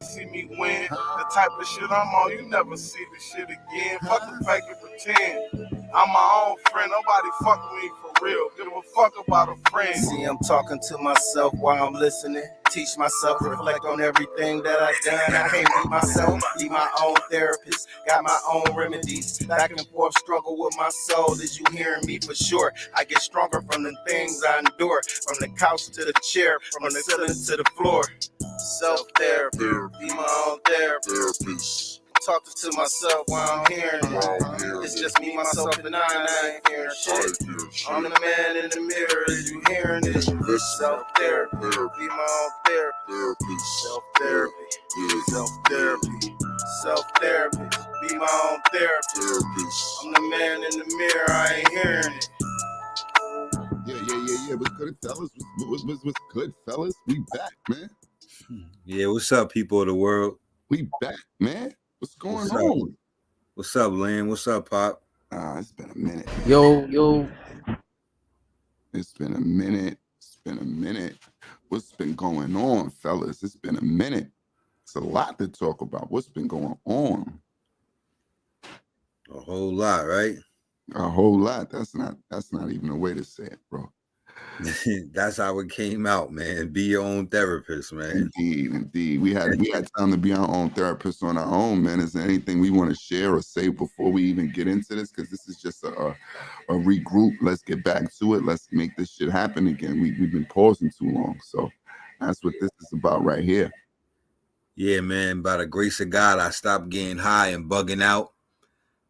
See me win. The type of shit I'm on, you never see the shit again. Fuck the fake and pretend. I'm my own friend. Nobody fuck with me for real. Give a fuck about a friend. See, I'm talking to myself while I'm listening. Teach myself, reflect on everything that I've done. I can't be myself, be my own therapist. Got my own remedies. Back and forth struggle with my soul. Is you hearing me for sure? I get stronger from the things I endure. From the couch to the chair, from the ceiling to the floor. Self-therapy, be my own therapist. Talking to myself while I'm hearing it. It's just me, myself, and I ain't hearing shit. I'm the man in the mirror, is you hearing it? It's self-therapy, be my own therapist. Self-therapy, self-therapy, self-therapy, be my own therapist. I'm the man in the mirror, I ain't hearing it. Yeah. What's good, fellas? What's good, fellas? We back, man. Yeah, what's up, people of the world? We back, man. What's going on? What's up, Lynn? What's up, Pop? It's been a minute. Yo. It's been a minute. What's been going on, fellas? It's been a minute. It's a lot to talk about. What's been going on? A whole lot, right? A whole lot. That's not even a way to say it, bro. That's how it came out, man. Be your own therapist, man. Indeed. We had time to be our own therapist on our own, man. Is there anything we want to share or say before we even get into this? Because this is just a regroup. Let's get back to it. Let's make this shit happen again. We've been pausing too long, so that's what this is about right here. Yeah, man. By the grace of God, I stopped getting high and bugging out.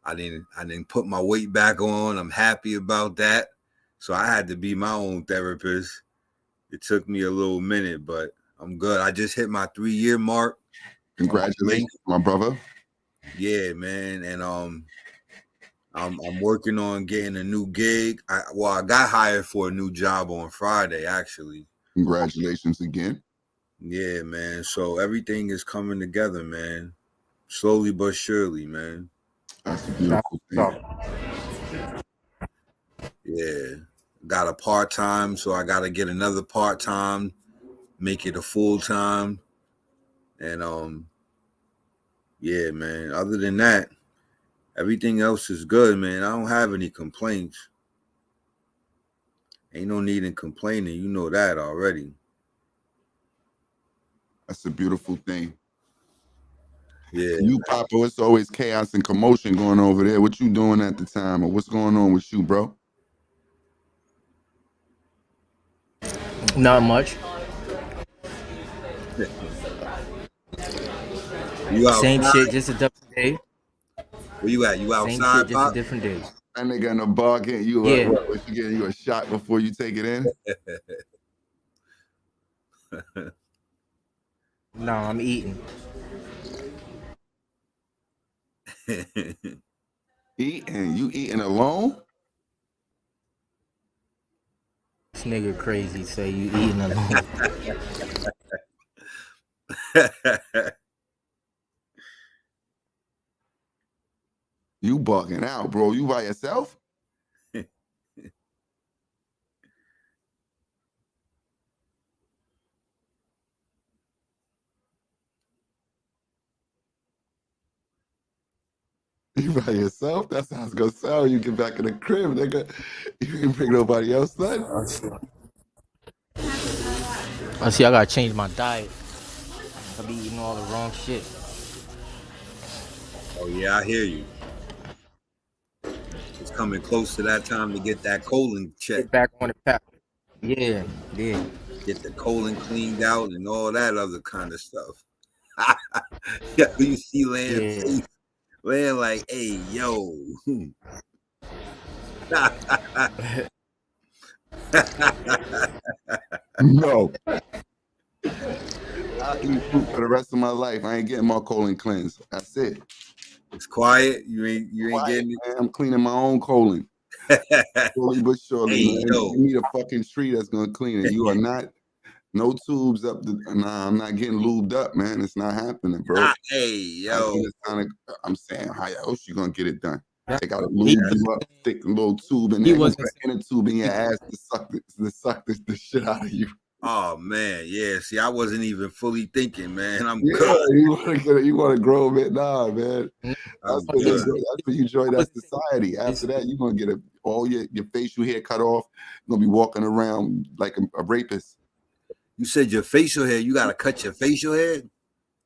I didn't put my weight back on. I'm happy about that. So I had to be my own therapist. It took me a little minute, but I'm good. I just hit my 3-year mark. Congratulations, my brother. Yeah, man. And I'm working on getting a new gig. I got hired for a new job on Friday, actually. Congratulations again. Yeah, man. So everything is coming together, man. Slowly but surely, man. That's a beautiful thing. Yeah. Got a part-time, so I got to get another part-time, make it a full-time. And yeah, man. Other than that, everything else is good, man. I don't have any complaints. Ain't no need in complaining. You know that already. That's a beautiful thing. Yeah. You, Papa, it's always chaos and commotion going over there. What you doing at the time, or what's going on with you, bro? Not much. You outside? Same shit, just a different day. Where you at? You outside? Same shit, just a different day. That nigga in the bar getting you Yeah. what you getting you a shot before you take it in? No, I'm eating. Eating? You eating alone? This nigga crazy say you eating alone. You bugging out, bro. You by yourself? You by yourself? That's how it's gonna sound when you get back in the crib, nigga. You ain't bring nobody else, son. I see I gotta change my diet. I be eating all the wrong shit. Oh, yeah, I hear you. It's coming close to that time to get that colon checked. Get back on the path. Yeah. Get the colon cleaned out and all that other kind of stuff. Yeah, you see Land Land like, hey, yo. No. I'll eat fruit for the rest of my life. I ain't getting my colon cleansed. That's it. It's quiet. You ain't getting it. Man, I'm cleaning my own colon. Slowly but surely, Hey, man. yo. You need a fucking tree that's gonna clean it. You are not. No tubes up. Nah, I'm not getting lubed up, man. It's not happening, bro. Hey, yo. I'm saying, how else you gonna get it done? They gotta lube you up, stick a little tube in there, put an inner tube in your ass to suck the shit out of you. Oh man, yeah. See, I wasn't even fully thinking, man. I'm Yeah, good. you want to grow a bit, nah, man. That's I'm when good. you join that society. After that, you're gonna get all your facial hair cut off. You're gonna be walking around like a rapist. You said your facial hair. You gotta cut your facial hair.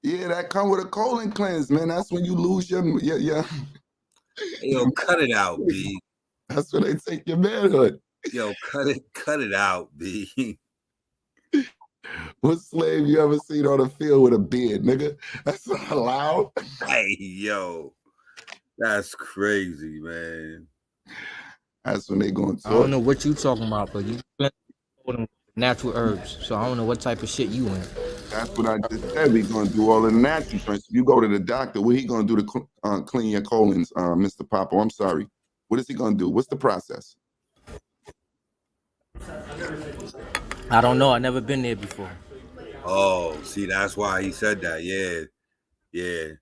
Yeah, that come with a colon cleanse, man. That's when you lose your. Hey, yo, cut it out, B. That's when they take your manhood. Yo, cut it out, B. What slave you ever seen on the field with a beard, nigga? That's not allowed. Hey, yo, that's crazy, man. That's when they gonna I don't talk. know what you talking about, but you natural herbs. So I don't know what type of shit you in. That's what I just said. We gonna do all the natural trends. If you go to the doctor, what he gonna do to clean your colons, Mr. Papa? I'm sorry. What is he gonna do? What's the process? I don't know. I never been there before. Oh, see, that's why he said that. Yeah, yeah.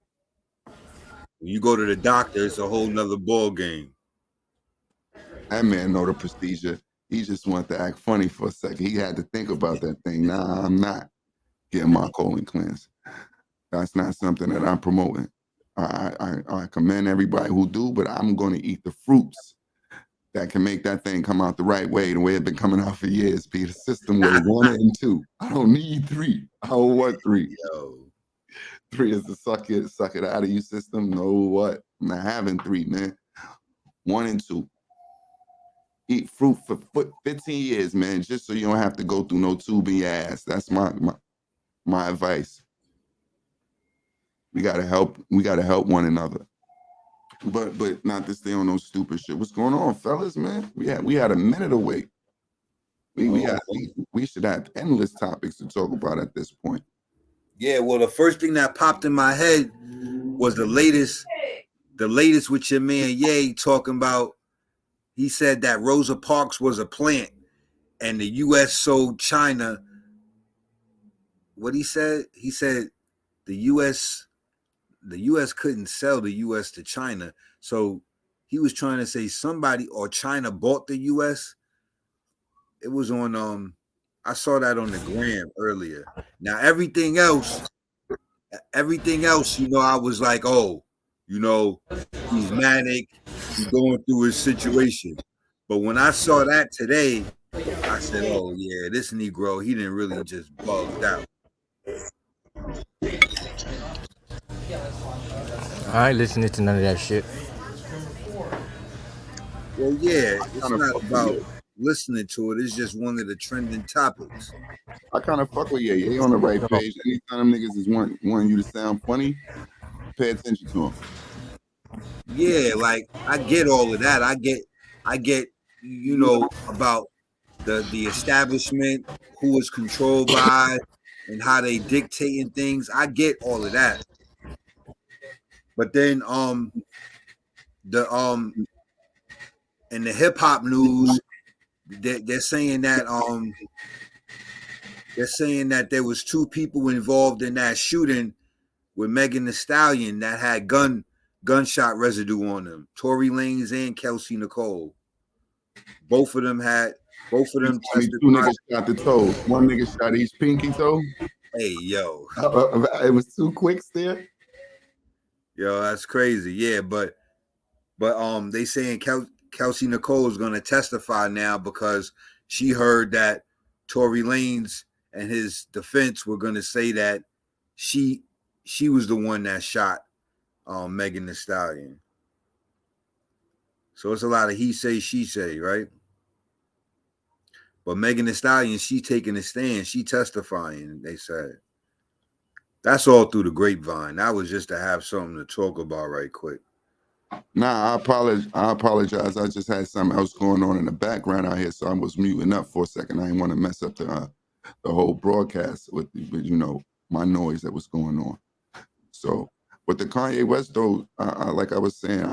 When you go to the doctor, it's a whole nother ball game. That man know the procedure. He just wanted to act funny for a second. He had to think about that thing. Nah, I'm not getting my colon cleansed. That's not something that I'm promoting. I commend everybody who do, but I'm going to eat the fruits that can make that thing come out the right way, the way it's been coming out for years. Be the system way 1 and 2. I don't need 3. I don't want 3. Yo, 3 is the suck it out of you system. No, what? I'm not having 3, man. 1 and 2. Eat fruit for 15 years, man, just so you don't have to go through no tube in your ass. That's my advice. We gotta help one another. But not to stay on no stupid shit. What's going on, fellas, man? We had a minute away. We should have endless topics to talk about at this point. yeah. Well, the first thing that popped in my head was the latest with your man Ye talking about. He said that Rosa Parks was a plant, and the U.S. sold China. What he said? He said the U.S. couldn't sell the U.S. to China, so he was trying to say somebody or China bought the U.S. It was on I saw that on the gram earlier. Now everything else, I was like, oh, he's manic, he's going through his situation. But when I saw that today, I said, oh yeah, this Negro, he didn't really just bugged out. I ain't listening to none of that shit. Well, yeah, it's not about listening to it. It's just one of the trending topics. I kind of fuck with you. You're on the right page. Anytime them niggas is wanting you to sound funny, pay attention to them. Yeah, like I get all of that. I get about the establishment, who is controlled by, and how they dictating things. I get all of that. But then in the hip hop news, they're saying that there was 2 people involved in that shooting with Megan Thee Stallion that had gunshot residue on them. Tory Lanez and Kelsey Nicole. Both of them tested. 2 niggas shot the toes. 1 nigga shot each pinky toe. Hey, yo. It was 2 quicks there. Yo, that's crazy. Yeah, but they saying Kelsey Nicole is going to testify now because she heard that Tory Lanez and his defense were going to say that she was the one that shot Megan Thee Stallion. So it's a lot of he say, she say, right? But Megan Thee Stallion, she taking a stand. She testifying, they said. That's all through the grapevine. That was just to have something to talk about right quick. Nah, I apologize. I just had something else going on in the background out here, so I was muting up for a second. I didn't want to mess up the whole broadcast with my noise that was going on. So, with the Kanye West though, like I was saying,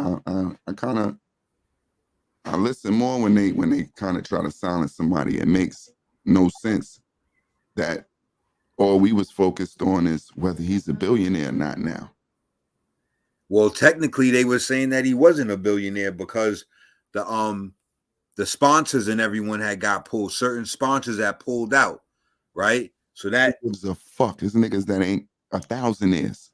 I listen more when they kind of try to silence somebody. It makes no sense that all we was focused on is whether he's a billionaire or not now. Well, technically, they were saying that he wasn't a billionaire because the sponsors and everyone had got pulled. Certain sponsors had pulled out. right? So that Who gives a fuck? There's niggas that ain't 1,000 is.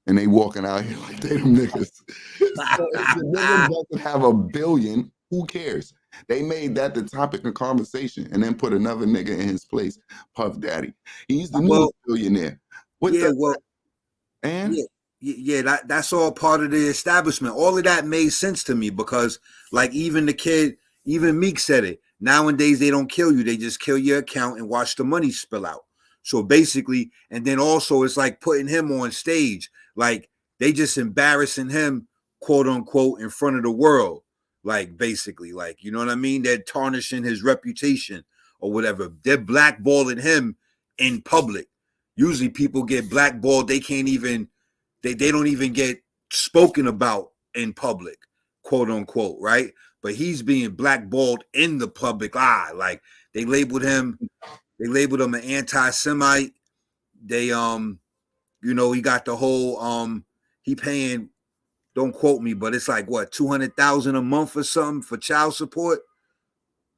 And they walking out here like they them niggas. So if the nigga doesn't have $1 billion, who cares? They made that the topic of conversation and then put another nigga in his place, Puff Daddy. He's the newest well, billionaire. What yeah, does well, that? And yeah, that's all part of the establishment. All of that made sense to me because, like, even the kid, even Meek said it. Nowadays, they don't kill you; they just kill your account and watch the money spill out. So basically, and then also, it's like putting him on stage, like they just embarrassing him, quote unquote, in front of the world. Like basically, like you know what I mean? They're tarnishing his reputation or whatever. They're blackballing him in public. Usually, people get blackballed; they can't even they don't even get spoken about in public, quote unquote, right? But he's being blackballed in the public eye. Like they labeled him an anti-Semite. They he got the whole he paying, don't quote me, but it's like what, 200,000 a month or something for child support,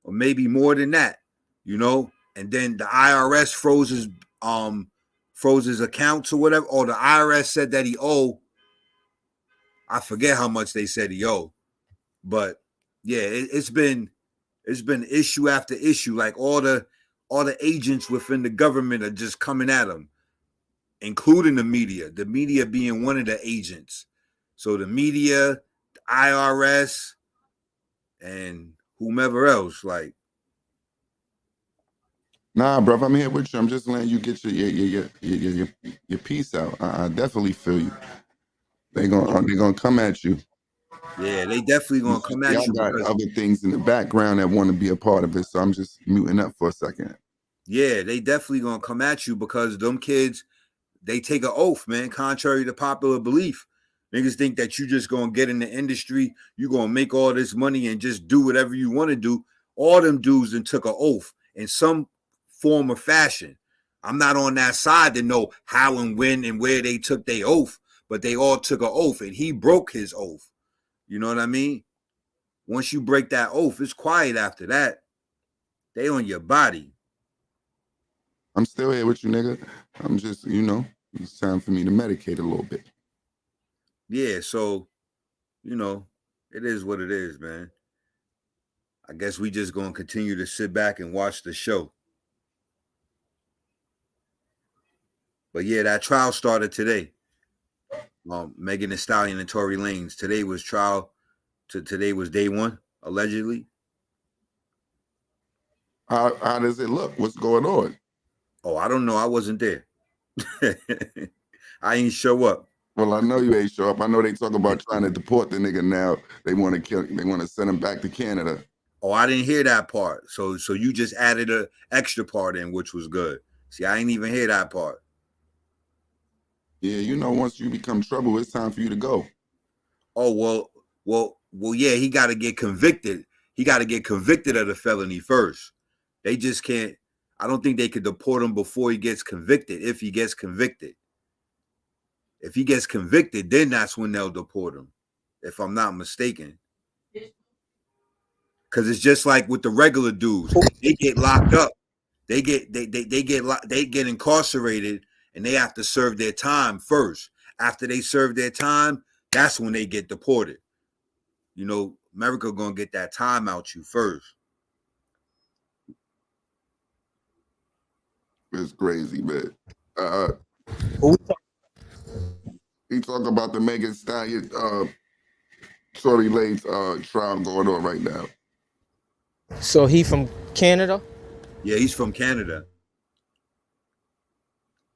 or maybe more than that, and then the IRS froze his accounts or whatever, or the IRS said that he owed, I forget how much they said he owed, but yeah, it's been issue after issue. Like all the agents within the government are just coming at him, including the media. The media being one of the agents. So the media, the IRS, and whomever else. Like, nah, bro, I'm here with you. I'm just letting you get your piece out. I definitely feel you. They gonna come at you. yeah, they definitely gonna come See, I at you got because other things in the background that want to be a part of it, so I'm just muting up for a second. yeah, they definitely gonna come at you because them kids, they take an oath, man, contrary to popular belief. Niggas think that you just gonna get in the industry, you gonna make all this money and just do whatever you want to do. All them dudes and took an oath in some form or fashion. I'm not on that side to know how and when and where they took their oath, but they all took an oath and he broke his oath. You know what I mean? Once you break that oath, it's quiet after that. They on your body. I'm still here with you, nigga. I'm just, it's time for me to medicate a little bit. Yeah, so, it is what it is, man. I guess we just gonna continue to sit back and watch the show. But yeah, that trial started today. Megan Thee Stallion and Tory Lanez. Today was trial. Today was day one, allegedly. How does it look? What's going on? Oh, I don't know. I wasn't there. I ain't show up. Well, I know you ain't show up. I know they talk about trying to deport the nigga now. They want to send him back to Canada. Oh, I didn't hear that part. So you just added a extra part in, which was good. See, I ain't even hear that part. Yeah, once you become trouble, it's time for you to go. Oh, well, yeah, he got to get convicted. He got to get convicted of the felony first. They just can't. I don't think they could deport him before he gets convicted. If he gets convicted, then that's when they'll deport him. If I'm not mistaken, because it's just like with the regular dudes, they get locked up. They get incarcerated, and they have to serve their time first. After they serve their time, that's when they get deported. America gonna get that time out you first. It's crazy, man. He talk about the Megan Thee Stallion, Tory Lanez trial going on right now. So he from Canada? Yeah, he's from Canada.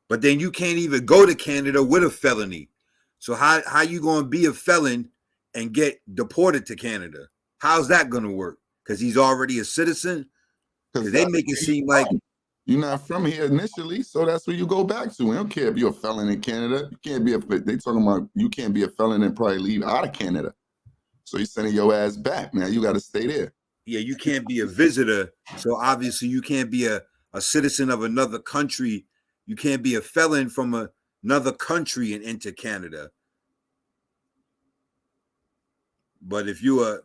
But then you can't even go to Canada with a felony. So how you gonna be a felon and get deported to Canada? How's that gonna work? Because he's already a citizen? Because they make it seem like you're not from here initially, so that's where you go back to. We don't care if you're a felon in Canada. You can't be they talking about you can't be a felon and probably leave out of Canada. So you're sending your ass back. Now you got to stay there. Yeah, you can't be a visitor. So obviously you can't be a citizen of another country. You can't be a felon from another country and enter Canada. But if you're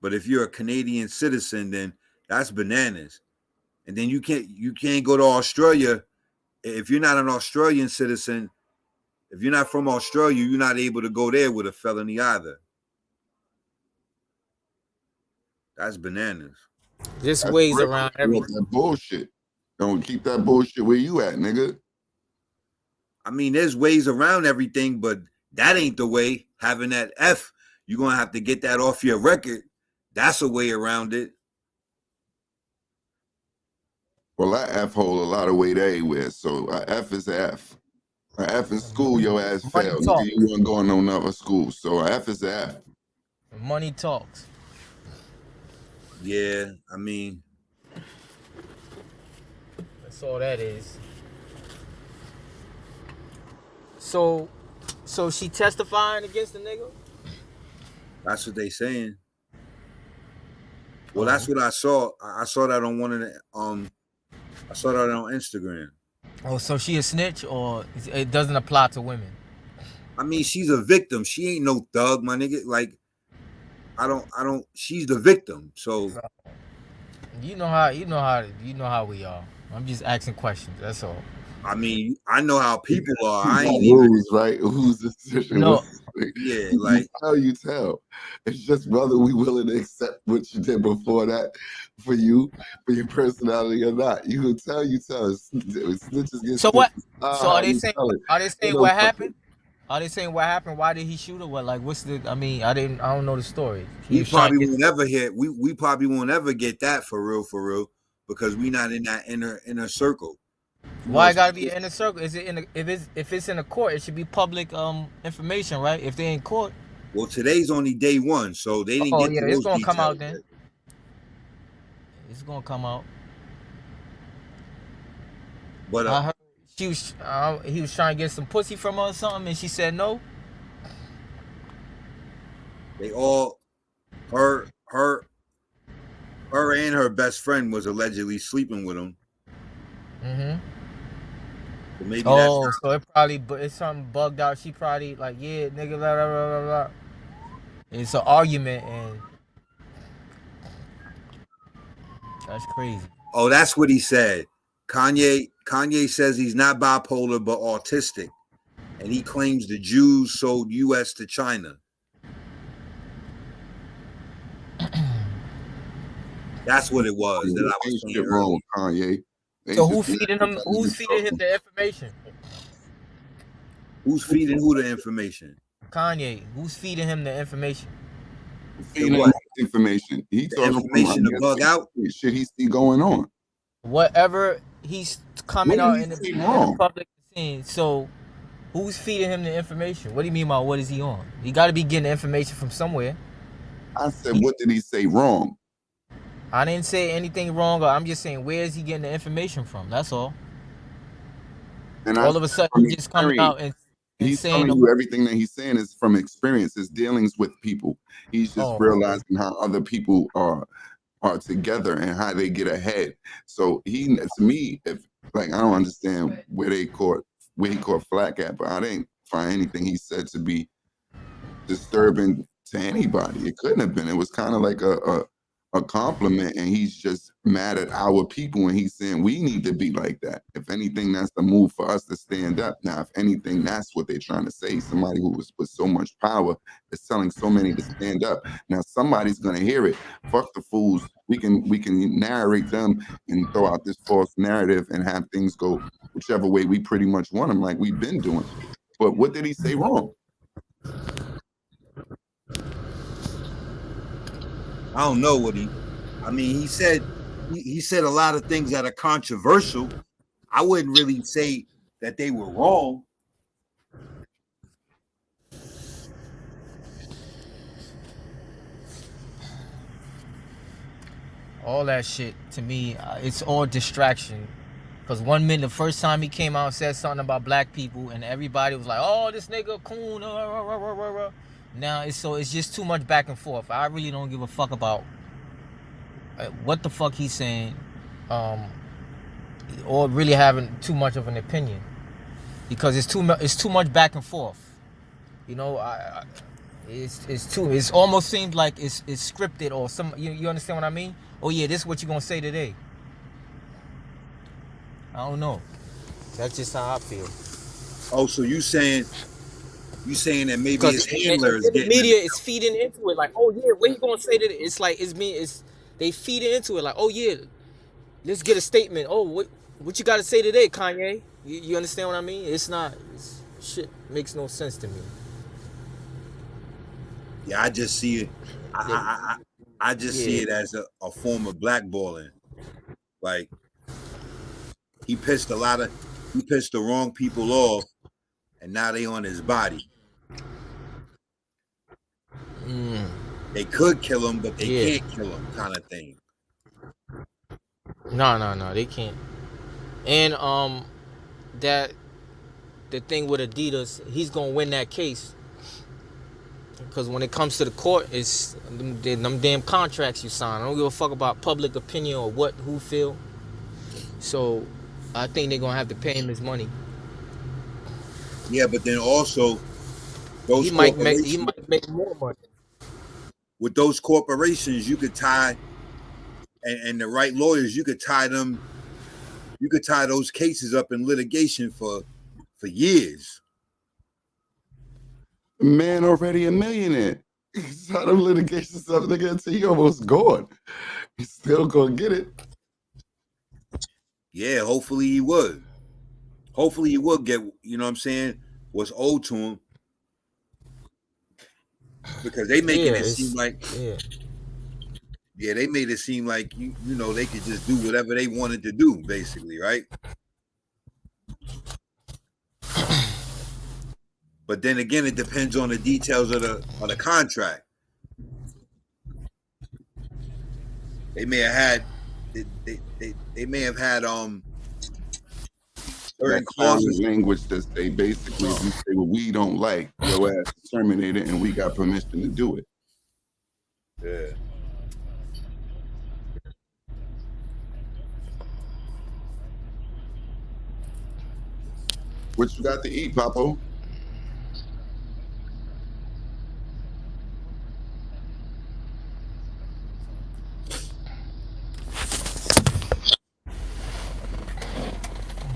a Canadian citizen, then that's bananas. And then you can't go to Australia if you're not an Australian citizen. If you're not from Australia, you're not able to go there with a felony either. That's bananas. This That's weighs real. around You want everything. that bullshit. Don't keep that bullshit where you at, nigga. I mean, there's ways around everything, but that ain't the way. Having that F, you're going to have to get that off your record. That's a way around it. Well, that F hold a lot of weight everywhere, so a F is a F. A F in school, your ass Money failed. talk. Nigga, you weren't going to no another school, so a F is a F. Money talks. Yeah, I mean, That's all that is. So she testifying against the nigga? that's what they saying. Well, that's what I saw. I saw that on one of the I saw that on Instagram. Oh, so she a snitch, or it doesn't apply to women? I mean, she's a victim. She ain't no thug, my nigga. Like, I don't. She's the victim. So You know how we are. I'm just asking questions. That's all. I mean, I know how people are. I You got ain't even. rules, right? Whose decision? No. Yeah, You like tell. It's just whether we willing to accept what you did before that for you, for your personality or not. You can tell. Snitches get So what? snitches. So How are they you saying? tell it? Are they Ain't saying no what fucking- happened? Are they saying what happened? Why did he shoot her? What? Like, what's the? I mean, I don't know the story. we probably won't ever hear. We probably won't ever get that for real, because we not in that inner circle. Why it gotta be in a circle? Is it in if it's in a court? It should be public information, right? If they in court. Well, today's only day one, so they didn't get to it's those gonna details come out then. yet. It's gonna come out. But I heard he was trying to get some pussy from her or something, and she said no. they all, her and her best friend was allegedly sleeping with him. Mm-hmm. So maybe so it's something bugged out. She probably like, yeah, nigga, blah, blah, blah, blah, blah. It's an argument, and that's crazy. Oh, that's what he said. Kanye says he's not bipolar but autistic, and he claims the Jews sold U.S. to China. That's what it was that I was saying shit wrong with Kanye. So who's feeding him? Who's feeding him the information? Who's feeding who the information? Kanye. Who's feeding him the information? Feeding him information. He The information to bug out shit he see going on. Whatever he's coming out in the public scene. So who's feeding him the information? What do you mean by what is he on? He got to be getting the information from somewhere. I said, what did he say wrong? I didn't say anything wrong. I'm just saying, where is he getting the information from? That's all. And all of a sudden, he's just coming out and he's saying telling you everything that he's saying is from experience, his dealings with people. He's just realizing how other people are together and how they get ahead. So to me, if like I don't understand where he caught flack at, but I didn't find anything he said to be disturbing to anybody. It couldn't have been. It was kind of like a compliment, and he's just mad at our people, and he's saying we need to be like that. If anything, that's the move for us to stand up. Now, if anything, that's what they're trying to say. Somebody who was with so much power is telling so many to stand up. Now, somebody's gonna hear it. Fuck the fools. We can narrate them and throw out this false narrative and have things go whichever way we pretty much want them, like we've been doing. But what did he say wrong? I don't know what he said a lot of things that are controversial. I wouldn't really say that they were wrong. all that shit to me, it's all distraction. Because 1 minute, the first time he came out and said something about black people, and everybody was like, "Oh, this nigga coon." Now it's just too much back and forth. I really don't give a fuck about what the fuck he's saying, or really having too much of an opinion, because it's too much back and forth. You know, it almost seems like it's scripted or some. You understand what I mean? Oh yeah, this is what you're gonna say today. I don't know. That's just how I feel. Oh, so you saying that maybe Because his and handler is then the getting him? media is feeding into it like, oh yeah, what you gonna say to it? It's like it's they feed into it like, oh yeah, let's get a statement. Oh, what you got to say today, Kanye? You understand what I mean? It's not. Shit makes no sense to me. Yeah, I just see it. They- I just see yeah. it as a form of blackballing. Like he pissed the wrong people off, and now they on his body. Mm, They could kill him, but they yeah. can't kill him, kind of thing. No, they can't. And that the thing with Adidas, he's gonna win that case because when it comes to the court, it's them damn contracts you sign. I don't give a fuck about public opinion or who feel. So I think they're gonna have to pay him his money. Yeah, but then also those He corporations, might make more money. with those corporations, you could tie and the right lawyers, you could tie those cases up in litigation for years. Man already a millionaire. How them litigation stuff, nigga, until he almost gone. He's still gonna get it. Yeah, hopefully he would. Hopefully he will get, you know what I'm saying, what's owed to him. Because they making Yeah, it seem it's like, yeah. yeah, they made it seem like you know they could just do whatever they wanted to do, basically, right? But then again, it depends on the details of the contract. They may have had they may have had That certain clearly clauses. language that say basically if you say what we don't like, your ass is terminated and we got permission to do it. Yeah. What you got to eat, Papo?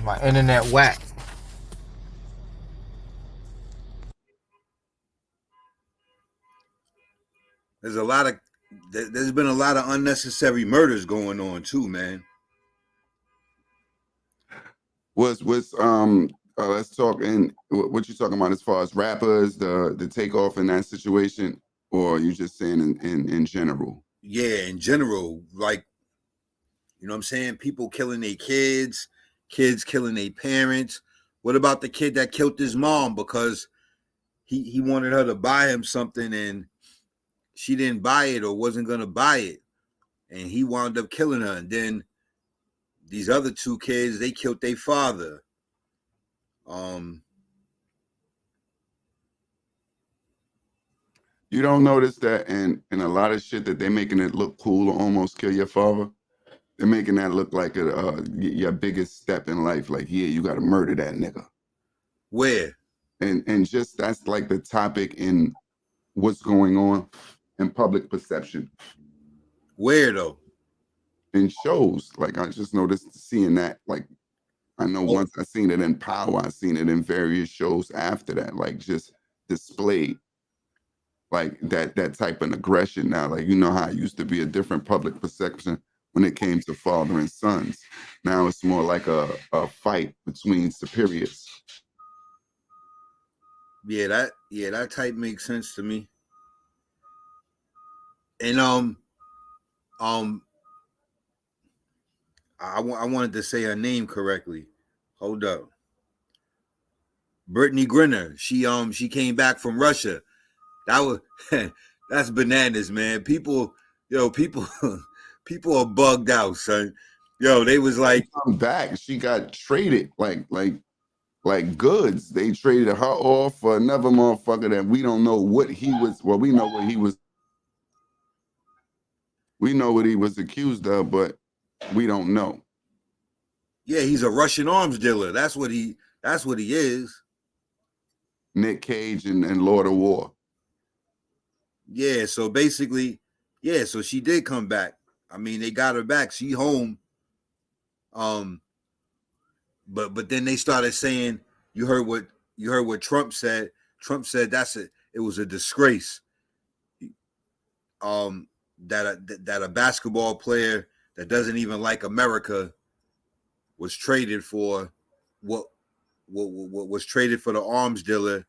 My internet whack. There's a lot of there's been a lot of unnecessary murders going on too, man. Was let's talk in what you talking about as far as rappers, the takeoff in that situation, or you just saying in general? Yeah, in general, like you know what I'm saying? People killing their kids killing their parents. What about the kid that killed his mom because he wanted her to buy him something and she didn't buy it or wasn't gonna buy it, and he wound up killing her. And then these other two kids, they killed their father. Um, You don't notice that in a lot of shit that they're making it look cool to almost kill your father. They're making that look like your biggest step in life. Like, yeah, you got to murder that nigga. where? And just that's like the topic in what's going on in public perception Where though? in shows. Like I just noticed seeing that. Like I know Oh, once I seen it in Power, I seen it in various shows after that. Like just displayed like that type of aggression now. Like you know how it used to be a different public perception when it came to father and sons. Now it's more like a fight between superiors. yeah, that type makes sense to me. And um, I wanted to say her name correctly. Hold up, Brittany Griner. She came back from Russia. That was that's bananas, man. People people are bugged out, son. Yo, they was like, Come back, she got traded like goods. They traded her off for another motherfucker that we don't know what he was. Well, we know what he was. We know what he was accused of, but we don't know. yeah, he's a Russian arms dealer. That's what he is. Nick Cage and Lord of War. Yeah, so basically, yeah, so she did come back. I mean, they got her back. She home. Um, but then they started saying, you heard what Trump said. Trump said it was a disgrace. That a basketball player that doesn't even like America was traded for what was traded for the arms dealer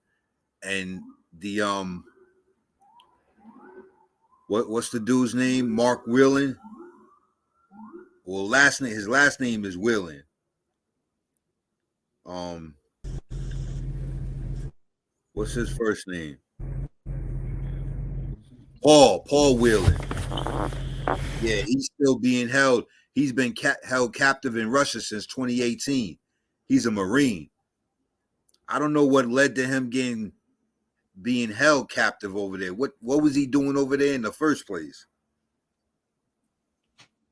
and the what's the dude's name? Mark Whelan. Well, his last name is Whelan. What's his first name? Paul Whelan. Yeah, he's still being held. He's been held captive in Russia since 2018. He's a Marine. I don't know what led to him being held captive over there. What was he doing over there in the first place?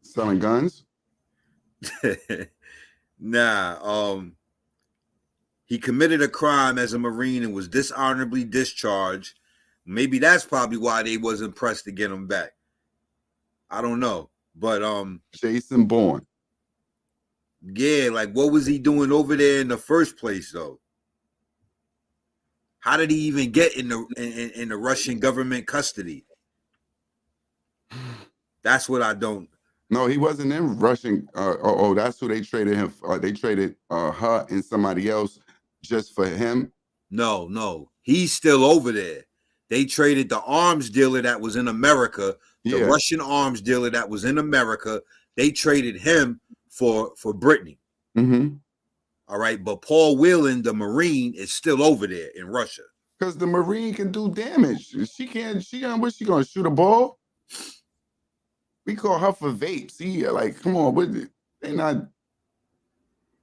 Selling guns? Nah. He committed a crime as a Marine and was dishonorably discharged. Maybe that's probably why they wasn't pressed to get him back. I don't know. But Jason Bourne. yeah, like what was he doing over there in the first place though? How did he even get in the Russian government custody? That's what I don't. No, he wasn't in Russian. That's who they traded him. They traded her and somebody else just for him. No, he's still over there. They traded the arms dealer that was in America, the Russian arms dealer that was in America. They traded him for Brittany. Mm-hmm. All right, but Paul Whelan, the Marine, is still over there in Russia. Because the Marine can do damage. She can't. What's she gonna shoot a ball? We call her for vapes. See, like, come on, they not.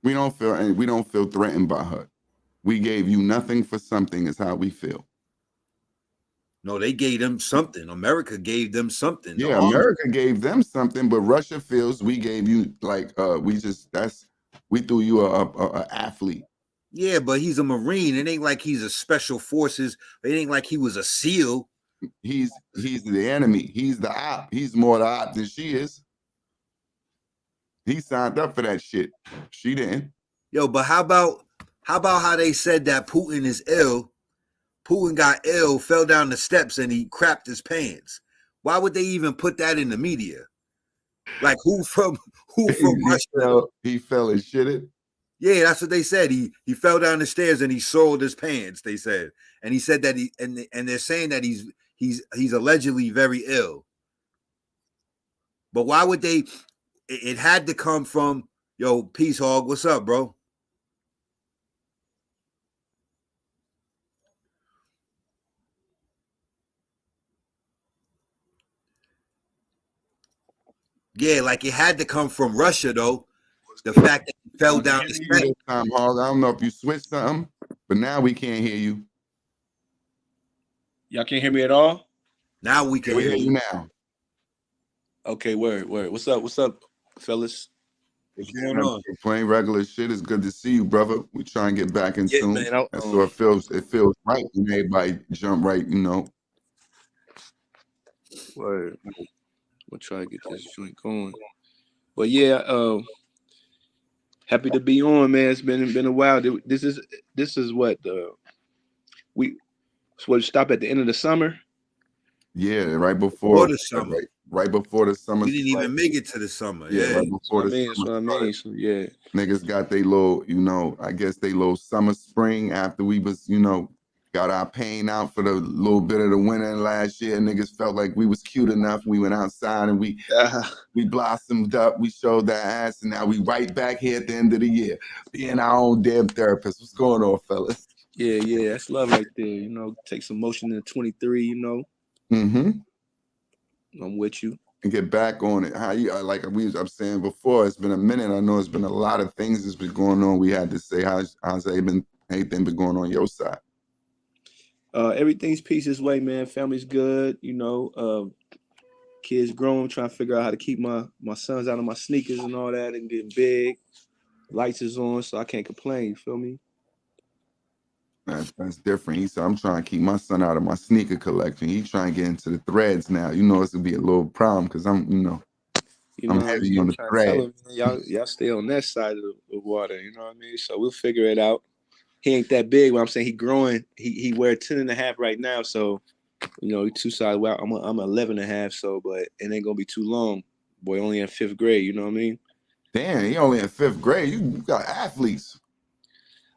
We don't feel threatened by her. We gave you nothing for something is how we feel. No, they gave them something. America gave them something. Yeah, America gave them something, but Russia feels we gave you we threw you a athlete. Yeah, but he's a Marine. It ain't like he's a special forces. It ain't like he was a SEAL. He's the enemy. He's the op. He's more the op than she is. He signed up for that shit. She didn't. Yo, but how about how they said that Putin is ill? Putin got ill, fell down the steps, and he crapped his pants. Why would they even put that in the media? Like who from Russia? He fell and shitted. Yeah, that's what they said. He fell down the stairs and he soiled his pants. They said, and he said that and they're saying that he's allegedly very ill. But why would they? It had to come from Peace Hog. What's up, bro? Yeah, like it had to come from Russia, though. The fact that he fell down the steps. I don't know if you switched something, but now we can't hear you. Y'all can't hear me at all? Now we can hear you now. Okay, word. What's up, fellas? What's going on? Playing regular shit. It's good to see you, brother. We try and get back in tune. Man, so it feels right when everybody jump right, Word. We'll try to get this joint going. But yeah, happy to be on, man. It's been a while. This is what we stop at the end of the summer. Yeah, right before the summer. Right before the summer. We didn't even make it to the summer. Yeah, right before the summer. So yeah, niggas got they little, I guess they little summer spring after we was, got our pain out for the little bit of the winter last year. Niggas felt like we was cute enough. We went outside and we blossomed up. We showed that ass, and now we right back here at the end of the year, being our own damn therapist. What's going on, fellas? Yeah, that's love right there. Take some motion in 23. Mm-hmm. I'm with you. And get back on it. How you I'm saying before, it's been a minute. I know it's been a lot of things that's been going on. We had to say how's anything been going on your side? Everything's peace this way, man. Family's good, kids growing, trying to figure out how to keep my sons out of my sneakers and all that and getting big. Lights is on, so I can't complain, you feel me? That's different. He said, I'm trying to keep my son out of my sneaker collection. He's trying to get into the threads now. It's gonna be a little problem because I'm, You I'm know what I heavy mean? on I'm the trying to tell thread. him, man, y'all stay on that side of the water. You know what I mean? So we'll figure it out. He ain't that big, but I'm saying he growing. He wear 10.5 right now, so you know, 2 sides. Well, I'm 11.5, so but it ain't gonna be too long. Boy, only in 5th grade. You know what I mean? Damn, he only in 5th grade. You got athletes.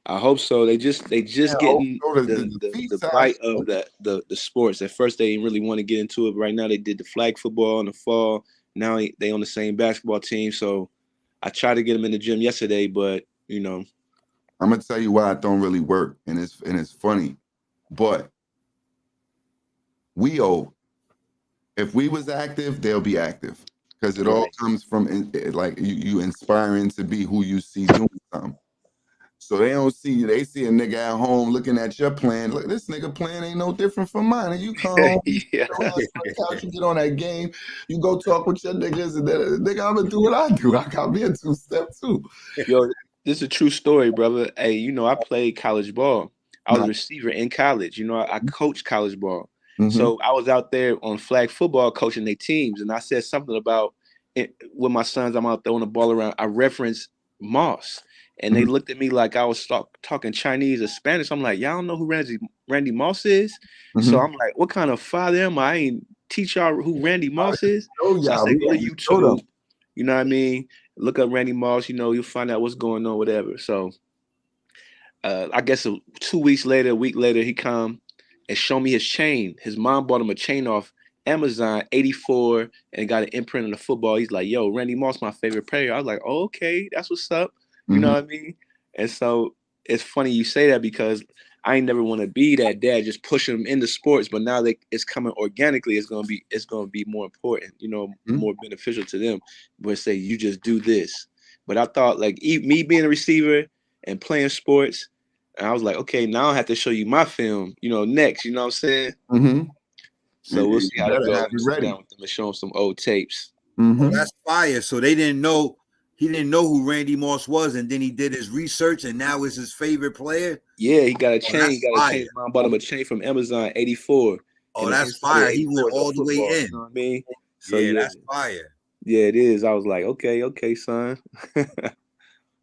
I hope so. They just Yeah, I hope getting so. The feet the size. bite of the sports. At first they didn't really want to get into it, but right now they did the flag football in the fall. Now they on the same basketball team. So I tried to get them in the gym yesterday, but you know. I'm gonna tell you why it don't really work, and it's funny, but if we was active, they'll be active because it all Right. comes from like you inspiring to be who you see doing something. So they don't see you. They see a nigga at home looking at your plan. Look, this nigga plan ain't no different from mine. And you come home, you Yeah. sit on the couch, you get on that game, you go talk with your niggas, and then nigga, I'm gonna do what I do. I got me a 2-step too. Yo, this is a true story, brother. Hey, you know, I played college ball. I was a Nah. receiver in college. You know, I coached college ball. Mm-hmm. So I was out there on flag football coaching their teams, and I said something about it with my sons. I'm out throwing the ball around. I referenced Moss, and they looked at me like I was talking Chinese or Spanish. I'm like, y'all don't know who Randy Moss is? So Mm-hmm. I'm like, what kind of father am I? I ain't teach y'all who Randy Moss is. Oh So I yeah, said, we go to got to show them. YouTube. You know what I mean? Look up Randy Moss. You know, you'll find out what's going on, whatever. So I guess 2 weeks later, a week later, he come and show me his chain. His mom bought him a chain off Amazon, 84, and got an imprint on the football. He's like, yo, Randy Moss, my favorite player. I was like, oh, okay, that's what's up. You know what I mean? And so it's funny you say that because I ain't never want to be that dad, just pushing them into sports. But now it's coming organically. It's gonna be more important, you know, more beneficial to them. But say you just do this. But I thought like me being a receiver and playing sports, and I was like, okay, now I have to show you my film, you know, next. You know what I'm saying? Mm-hmm. So we'll see You how it better goes. have I'm it gonna sit ready. down with them and show them some old tapes. Mm-hmm. Oh, that's fire. So they didn't know, he didn't know who Randy Moss was, and then he did his research, and now is his favorite player. Yeah, he got a Oh, chain. that's He got a fire. chain. His mom bought him a chain from Amazon, 84. Oh, And the that's inside of fire. He went 84 is a all the way football. in. You know what I mean? So Yeah, that's fire. yeah, it is. I was like, okay, son.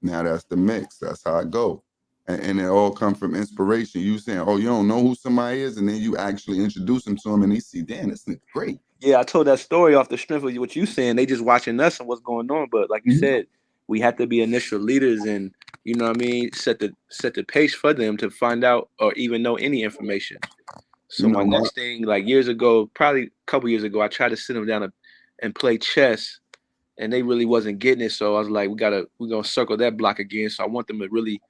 Now that's the mix. That's how I go. And it all comes from inspiration. You saying, oh, you don't know who somebody is, and then you actually introduce them to them, and they see, damn, this nigga great. Yeah, I told that story off the strength of what you saying. They just watching us and what's going on. But like you said, we have to be initial leaders and you know what I mean, set the pace for them to find out or even know any information. So You know my what? next thing, like years ago, probably a couple years ago, I tried to sit them down and play chess, and they really wasn't getting it. So I was like, we're gonna circle that block again. So I want them to really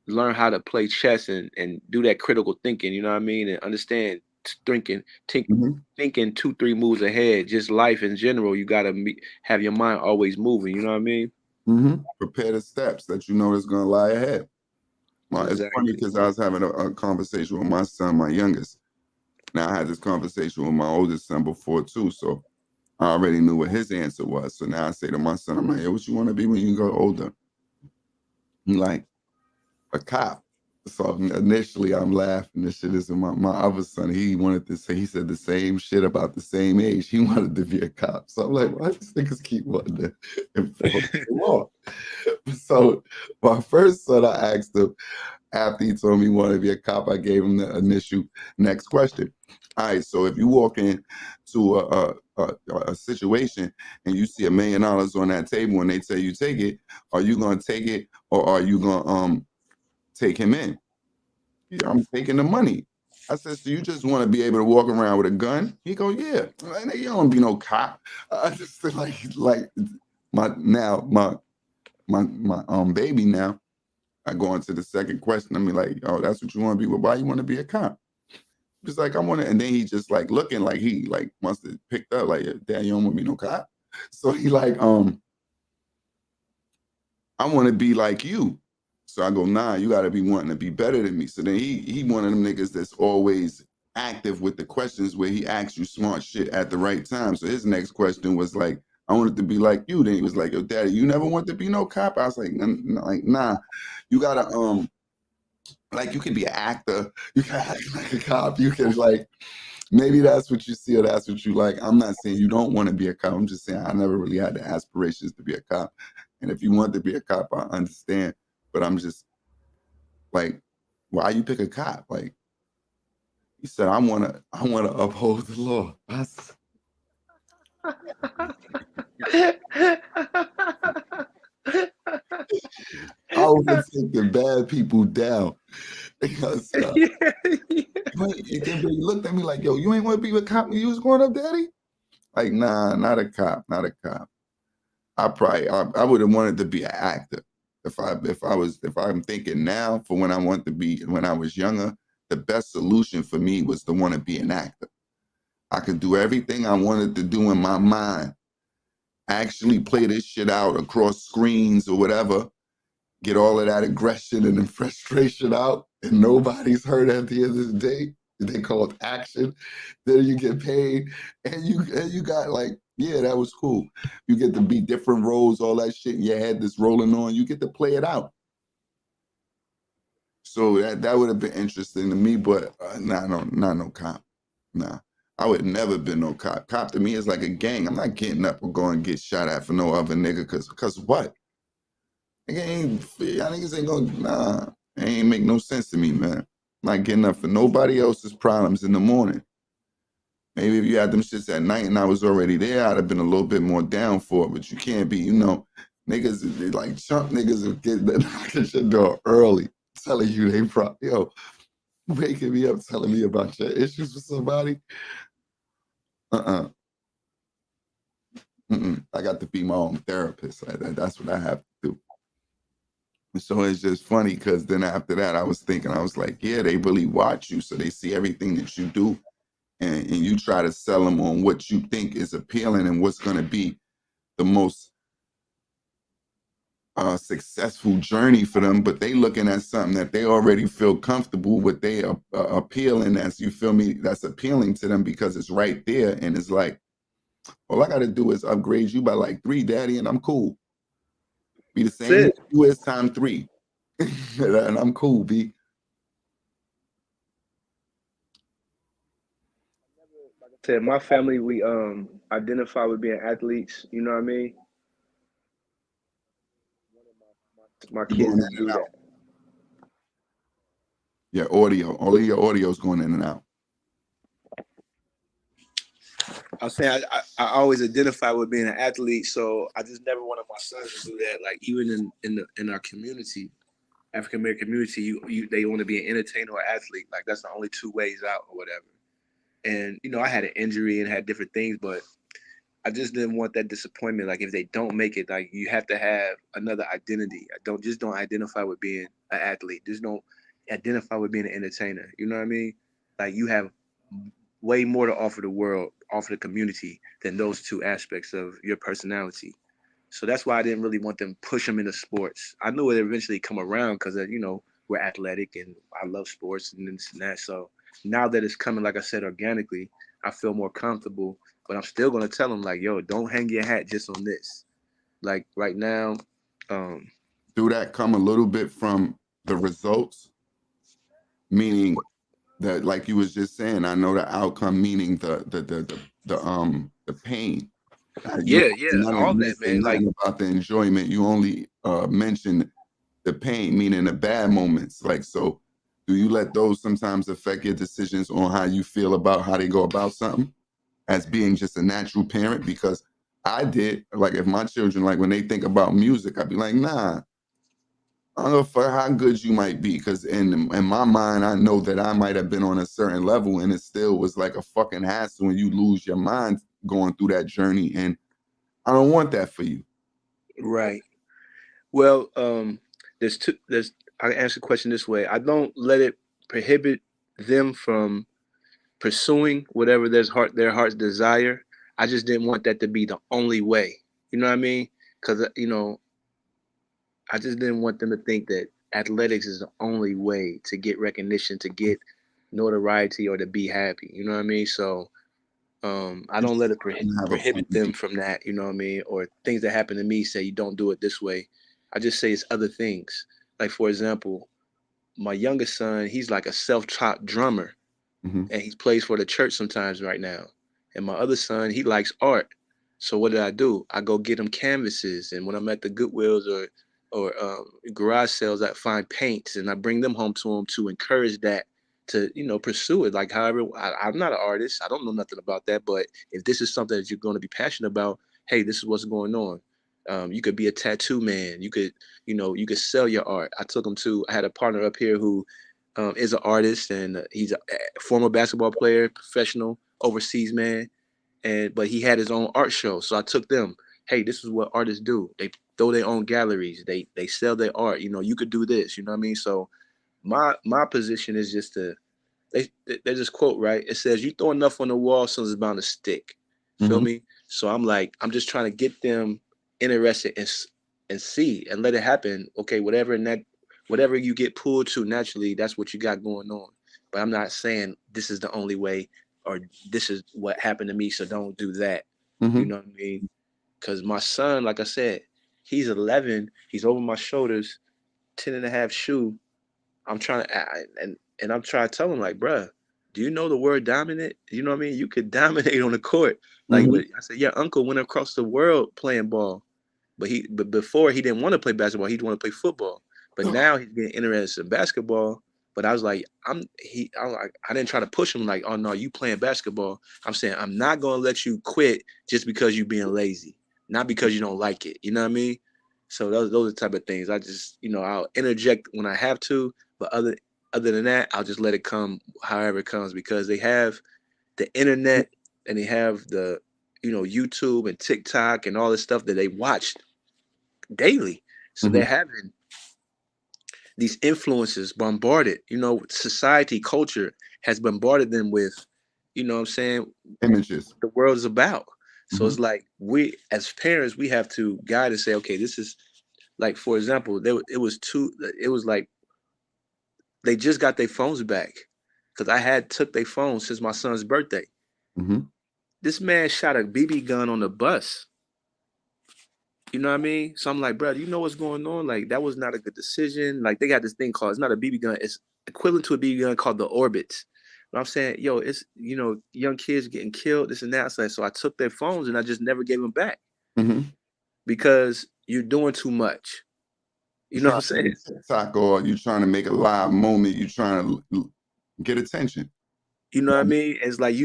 learn how to play chess and do that critical thinking. You know what I mean, and understand thinking, thinking 2-3 moves ahead. Just life in general, you gotta have your mind always moving. You know what I mean? Prepare the steps that you know is gonna lie ahead. Well, it's funny Exactly. because I was having a conversation with my son, my youngest. Now I had this conversation with my oldest son before too, so I already knew what his answer was. So now I say to my son, I'm like, hey, what you want to be when you go older? He like, a cop. So initially I'm laughing. This shit is my other son. He wanted to say, he said the same shit about the same age. He wanted to be a cop. So I'm like, why these niggas keep wanting to enforce the law? So my first son, I asked him, after he told me he wanted to be a cop, I gave him the initial next question. All right, so if you walk into a situation and you see $1 million on that table and they tell you take it, are you gonna take it or are you gonna take him in? Yeah, I'm taking the money. I said, so you just want to be able to walk around with a gun? He go, yeah. Like, you don't be no cop. I just like my baby now. I go into the second question. I mean, like, oh, that's what you want to be. Well, why you want to be a cop? Just like I want to, and then he just like looking like he like must have picked up like, Dad, you don't want to be no cop. So he like, I want to be like you. So I go, nah, you got to be wanting to be better than me. So then he one of them niggas that's always active with the questions where he asks you smart shit at the right time. So his next question was like, I wanted to be like you. Then he was like, yo, Daddy, you never want to be no cop? I was like, nah, you gotta like you can be an actor, you can act like a cop, you can like Maybe that's what you see or that's what you like. I'm not saying you don't want to be a cop. I'm just saying I never really had the aspirations to be a cop. And if you want to be a cop, I understand. But I'm just like, why you pick a cop? Like, he said, I wanna uphold the law. I want to take the bad people down. Because, he looked at me like, yo, you ain't want to be a cop when you was growing up, daddy? Like, nah, not a cop, not a cop. I would have wanted to be an actor. If I'm thinking now for when I want to be, when I was younger, the best solution for me was to want to be an actor. I could do everything I wanted to do in my mind, actually play this shit out across screens or whatever, get all of that aggression and the frustration out, and nobody's hurt at the end of the day. They call it action. Then you get paid, and you got like, yeah, that was cool. You get to be different roles, all that shit in your head that's rolling on. You get to play it out. So that would have been interesting to me, but not no cop. Nah, I would never been no cop. Cop to me is like a gang. I'm not getting up or going to get shot at for no other nigga, cause what? Niggas ain't gonna, nah, it ain't make no sense to me, man. I'm not getting up for nobody else's problems in the morning. Maybe if you had them shits at night and I was already there, I'd have been a little bit more down for it, but you can't be, niggas, like chump niggas will get knocking shit door early, telling you they waking me up telling me about your issues with somebody. I got to be my own therapist. That's what I have to do. So it's just funny because then after that, I was like, yeah, they really watch you. So they see everything that you do. And you try to sell them on what you think is appealing and what's going to be the most successful journey for them. But they looking at something that they already feel comfortable with. They appealing, as you feel me, that's appealing to them because it's right there. And it's like, all I got to do is upgrade you by like 3, daddy, and I'm cool. Be the same you as time 3. And I'm cool, B. Like I said, my family, we identify with being athletes, you know what I mean? My kids don't do that. Yeah, audio. All of your audio is going in and out. I was saying I always identify with being an athlete, so I just never wanted my sons to do that. Like even in our community, African American community, they want to be an entertainer or athlete. Like that's the only 2 ways out or whatever. And I had an injury and had different things, but I just didn't want that disappointment. Like if they don't make it, like you have to have another identity. Don't identify with being an athlete. Just don't identify with being an entertainer. You know what I mean? Like you have way more to offer the world, offer the community than those 2 aspects of your personality. So that's why I didn't really want them push them into sports. I knew it would eventually come around because we're athletic and I love sports and this and that. So now that it's coming, like I said, organically, I feel more comfortable. But I'm still gonna tell them like, yo, don't hang your hat just on this. Like right now, do that come a little bit from the results? Meaning that, like you was just saying, I know the outcome, meaning the pain. Yeah, all that, man. Like about the enjoyment, you only mention the pain, meaning the bad moments. Like, so do you let those sometimes affect your decisions on how you feel about how they go about something as being just a natural parent? Because I did, like if my children, like when they think about music, I'd be like, nah, I don't know for how good you might be, because in my mind, I know that I might have been on a certain level, and it still was like a fucking hassle when you lose your mind going through that journey, and I don't want that for you. Right. Well, I answer the question this way. I don't let it prohibit them from pursuing whatever their heart's desire. I just didn't want that to be the only way. You know what I mean? Because I just didn't want them to think that athletics is the only way to get recognition, to get notoriety, or to be happy. You know what I mean? So I don't let it prohibit them from that. You know what I mean? Or things that happen to me say you don't do it this way. I just say it's other things. Like for example, my youngest son, he's like a self-taught drummer. Mm-hmm. and he plays for the church sometimes right now. And my other son, he likes art. So what did I do? I go get him canvases, and when I'm at the Goodwills or garage sales, I find paints and I bring them home to him to encourage that to pursue it. Like however, I'm not an artist. I don't know nothing about that, but if this is something that you're going to be passionate about, hey, this is what's going on. You could be a tattoo man. You could sell your art. I had a partner up here who is an artist, and he's a former basketball player, professional, overseas man, but he had his own art show. So I took them. Hey, this is what artists do. They throw their own galleries. They sell their art. You could do this. You know what I mean? So my position is just to they just quote, right. It says you throw enough on the wall, someone's bound to stick. Feel me? So I'm just trying to get them interested and see and let it happen. Okay, whatever you get pulled to naturally, that's what you got going on. But I'm not saying this is the only way or this is what happened to me, so don't do that. Mm-hmm. You know what I mean? Because my son, like I said, he's 11. He's over my shoulders, 10 and a half shoe. I'm trying to, and I'm trying to tell him, like, bruh, do you know the word dominant? You know what I mean? You could dominate on the court. Like, but I said, your uncle went across the world playing ball. But before he didn't want to play basketball, he'd want to play football. But now he's getting interested in basketball. But I was like, I didn't try to push him like, oh no, you playing basketball. I'm saying I'm not gonna let you quit just because you being lazy, not because you don't like it. You know what I mean? So those are the type of things. I just, I'll interject when I have to, but other than that, I'll just let it come however it comes, because they have the internet and they have the YouTube and TikTok and all this stuff that they watch daily. So they're having these influences bombarded. Society, culture has bombarded them with, what I'm saying, Images. what the world is about. So it's like we, as parents, we have to guide and say, okay, this is like, for example, it was like they just got their phones back because I had took their phones since my son's birthday. This man shot a BB gun on the bus. You know what I mean? So I'm like, bro, you know what's going on? Like, that was not a good decision. Like, they got this thing called, it's not a BB gun. It's equivalent to a BB gun called the Orbits. But I'm saying, yo, it's, young kids getting killed, this and that. So I took their phones and I just never gave them back because you're doing too much. You know what I'm saying? TikTok, or you're trying to make a live moment. You're trying to get attention. You know what I mean? It's like,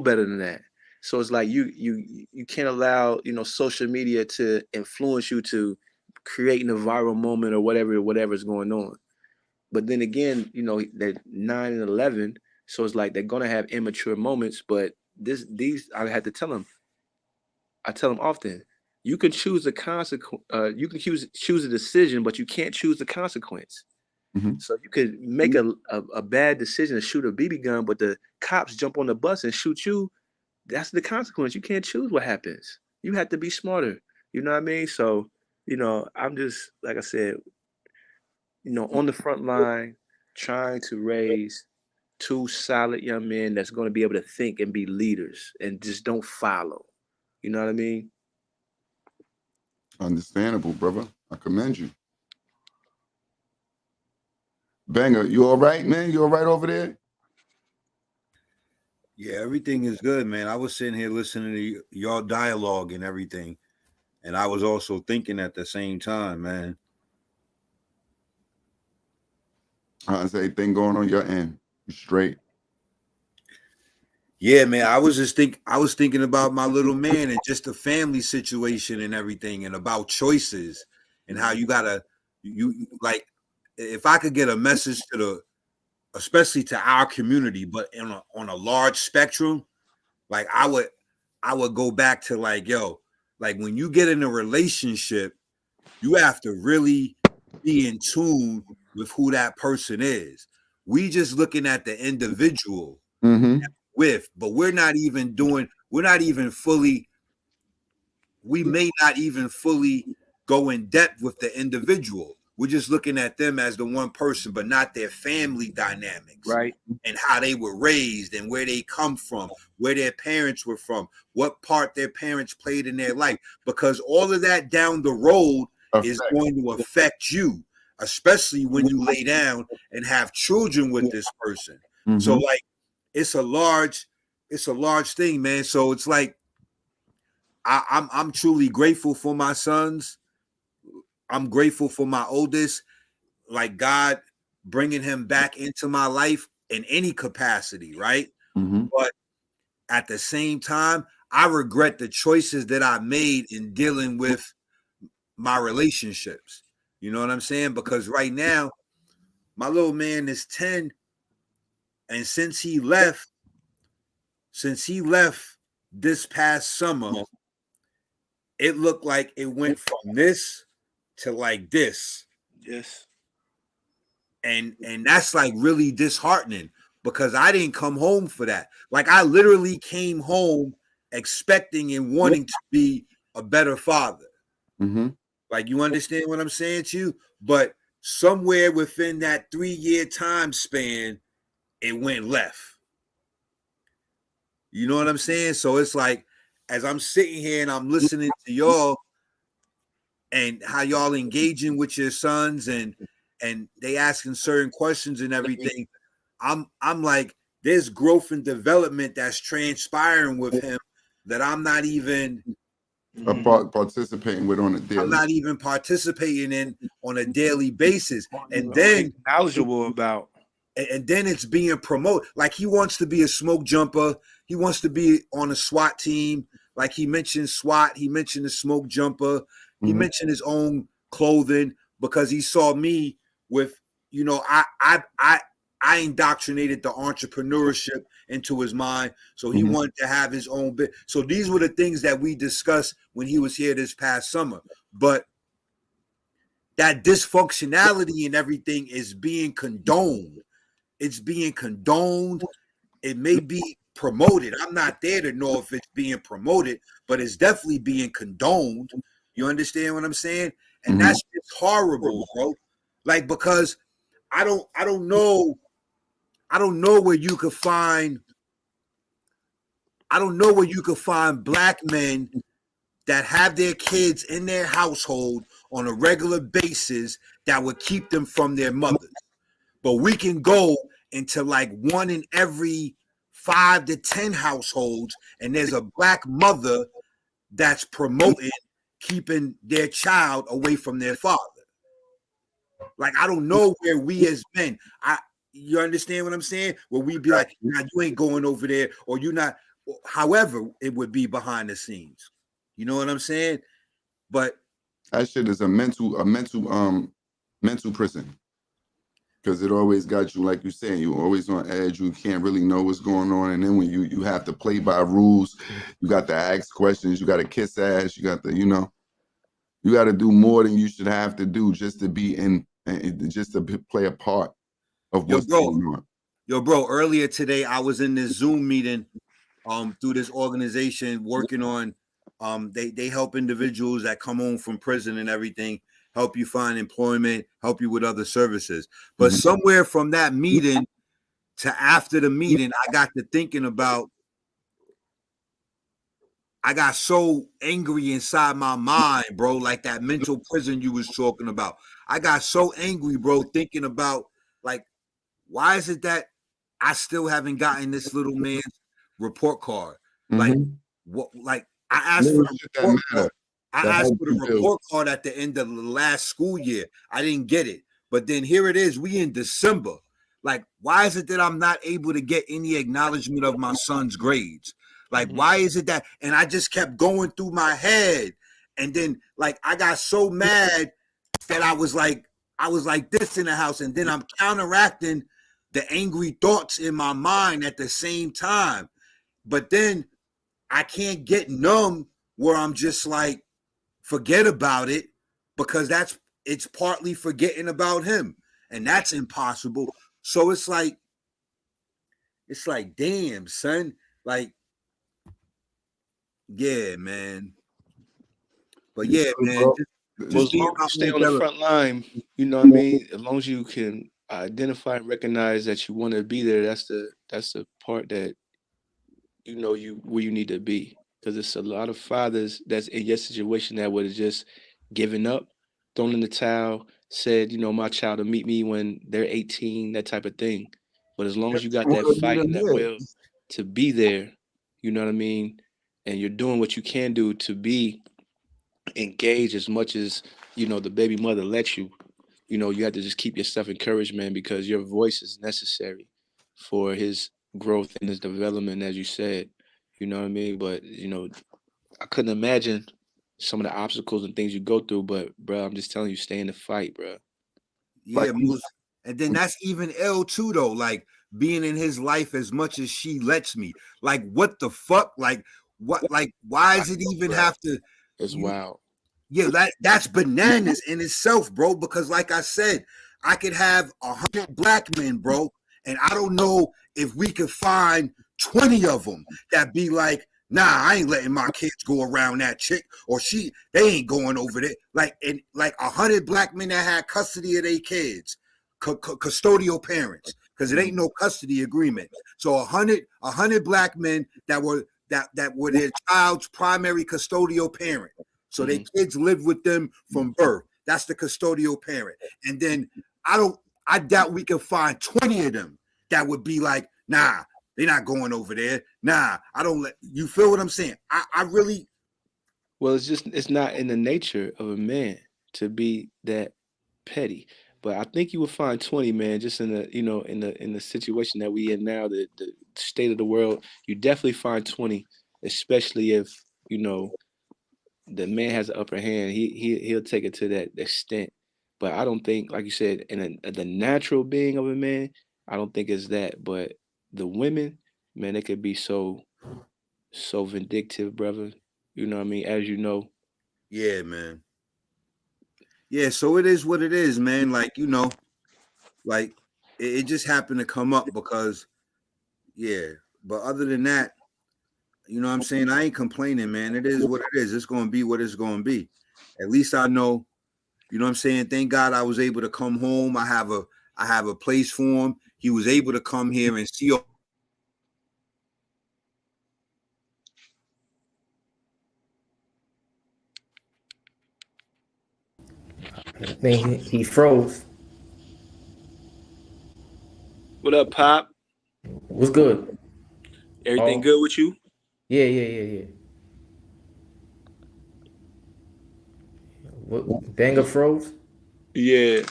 better than that. So it's like you can't allow, social media to influence you to creating a viral moment or whatever's going on. But then again, they're 9 and 11, so it's like they're gonna have immature moments. But these I had to tell them. I tell them often, you can choose a consequence. You can choose a decision, but you can't choose the consequence. So you could make a bad decision to shoot a BB gun, but the cops jump on the bus and shoot you. That's the consequence. You can't choose what happens. You have to be smarter. You know what I mean? So, I'm just, like I said, on the front line, trying to raise two solid young men that's going to be able to think and be leaders and just don't follow. You know what I mean? Understandable, brother. I commend you. Banger, you all right, man? You all right over there? Yeah, everything is good, man. I was sitting here listening to y'all dialogue and everything, and I was also thinking at the same time, man. How's everything going on your end? You straight? Yeah, man. I was thinking about my little man and just the family situation and everything, and about choices and how you gotta like. If I could get a message to especially to our community, but on a large spectrum, like I would go back to like, yo, like when you get in a relationship, you have to really be in tune with who that person is. We just looking at the individual but we may not even fully go in depth with the individual. We're just looking at them as the one person, but not their family dynamics, right? And how they were raised and where they come from, where their parents were from, what part their parents played in their life, because all of that down the road is going to affect you, especially when you lay down and have children with this person. So like, it's a large thing, man. So it's like I'm truly grateful for my sons. I'm grateful for my oldest, like God bringing him back into my life in any capacity, right? Mm-hmm. But at the same time, I regret the choices that I made in dealing with my relationships. You know what I'm saying? Because right now, my little man is 10, and since he left this past summer, it looked like it went from this to like this. Yes. And that's like really disheartening because I didn't come home for that. Like I literally came home expecting and wanting to be a better father. Mm-hmm. Like you understand what I'm saying to you? But somewhere within that 3-year time span, it went left. You know what I'm saying? So it's like as I'm sitting here and I'm listening to y'all and how y'all engaging with your sons and they asking certain questions and everything, I'm like, there's growth and development that's transpiring with him that I'm not even participating with on a daily. I'm not even participating in on a daily basis. And then knowledgeable about. And then it's being promoted. Like he wants to be a smoke jumper. He wants to be on a SWAT team. Like he mentioned SWAT. He mentioned the smoke jumper. He mentioned his own clothing because he saw me with, you know, I indoctrinated the entrepreneurship into his mind. So he wanted to have his own bit. So these were the things that we discussed when he was here this past summer. But that dysfunctionality and everything is being condoned. It's being condoned. It may be promoted. I'm not there to know if it's being promoted, but it's definitely being condoned. You understand what I'm saying? And that's just horrible, bro. Like because I don't know where you could find black men that have their kids in their household on a regular basis that would keep them from their mothers. But we can go into like 1 in every 5 to 10 households, and there's a black mother that's promoting keeping their child away from their father. Like I don't know where we as men, you understand what I'm saying? Where we be like, nah, you ain't going over there, or you're not. However, it would be behind the scenes. You know what I'm saying? But that shit is a mental prison. Because it always got you, like you said, you're always on edge. You can't really know what's going on. And then when you have to play by rules, you got to ask questions, you got to kiss ass, you got to, you know, you got to do more than you should have to do just to be in, just to play a part of what's going on. Yo, bro, earlier today, I was in this Zoom meeting through this organization working on, they help individuals that come home from prison and everything, help you find employment, help you with other services. But somewhere from that meeting to after the meeting, I got to thinking about, I got so angry inside my mind, bro, like that mental prison you was talking about. I got so angry, bro, thinking about, like, why is it that I still haven't gotten this little man's report card? Like, what? Like, I asked for the report card. I asked for the report card at the end of the last school year. I didn't get it. But then here it is. We in December. Like, why is it that I'm not able to get any acknowledgement of my son's grades? Like, why is it that? And I just kept going through my head. And then, like, I got so mad that I was like this in the house. And then I'm counteracting the angry thoughts in my mind at the same time. But then I can't get numb where I'm just like, forget about it, because it's partly forgetting about him. And that's impossible. So it's like, damn, son. Like, yeah, man. But yeah, man. Just as long as you stay on the front line, you know what I mean? As long as you can identify and recognize that you want to be there, that's the part that you know where you need to be. Because it's a lot of fathers that's in your situation that would have just given up, thrown in the towel, said, you know, my child will meet me when they're 18, that type of thing. But as long as you got that fight and that will to be there, you know what I mean, and you're doing what you can do to be engaged as much as, you know, the baby mother lets you, you know, you have to just keep yourself encouraged, man, because your voice is necessary for his growth and his development, as you said. You know what I mean? But, you know, I couldn't imagine some of the obstacles and things you go through, but bro, I'm just telling you, stay in the fight, bro. Yeah, and then that's even L too, though. Like being in his life as much as she lets me. Like, what the fuck? Like, what? Like, why does it even have to? It's wild. Yeah, that's bananas in itself, bro. Because, like I said, I could have 100 black men, bro, and I don't know if we could find 20 of them that be like, nah, I ain't letting my kids go around that chick, or they ain't going over there. Like, and like 100 black men that had custody of their kids, custodial parents, because it ain't no custody agreement. So 100 black men that were their child's primary custodial parent. So their kids lived with them from birth. That's the custodial parent. And then I doubt we can find 20 of them that would be like, nah, they're not going over there. Nah, I don't let you feel what I'm saying. I really. Well, it's not in the nature of a man to be that petty. But I think you would find 20, man, just in the, you know, in the situation that we in now, the state of the world, you definitely find 20, especially if, you know, the man has the upper hand. He'll take it to that extent. But I don't think, like you said, in the natural being of a man, I don't think it's that. But the women, man, they could be so vindictive, brother. You know what I mean? As you know. Yeah, man. Yeah, so it is what it is, man. Like, you know, like it just happened to come up because, yeah. But other than that, you know what I'm saying? I ain't complaining, man. It is what it is. It's going to be what it's going to be. At least I know, you know what I'm saying? Thank God I was able to come home. I have a place for him. He was able to come here and see. I think he froze. What up, Pop? What's good? Everything good with you? Yeah. What, Banger froze? Yeah.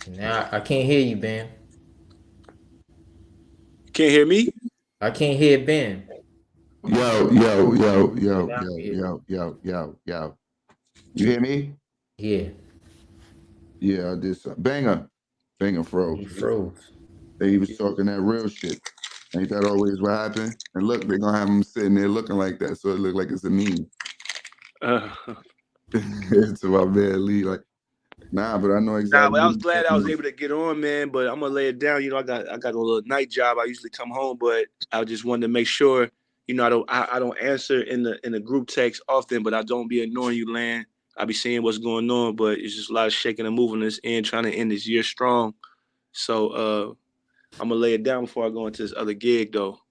Now I can't hear you, Ben. Can't hear me? I can't hear Ben. Yo. You hear me? Yeah. Yeah, I did something. Banger froze. He froze. He was talking that real shit. Ain't that always what happened? And look, they're gonna have him sitting there looking like that, so it look like it's a meme. To my man Lee, like, nah, but I know exactly. Nah, but I was glad I was able to get on, man. But I'm gonna lay it down. You know, I got a little night job. I usually come home, but I just wanted to make sure, you know, I don't answer in the group text often, but I don't be ignoring you, Lan. I be seeing what's going on, but it's just a lot of shaking and moving this end, trying to end this year strong. So I'm gonna lay it down before I go into this other gig, though.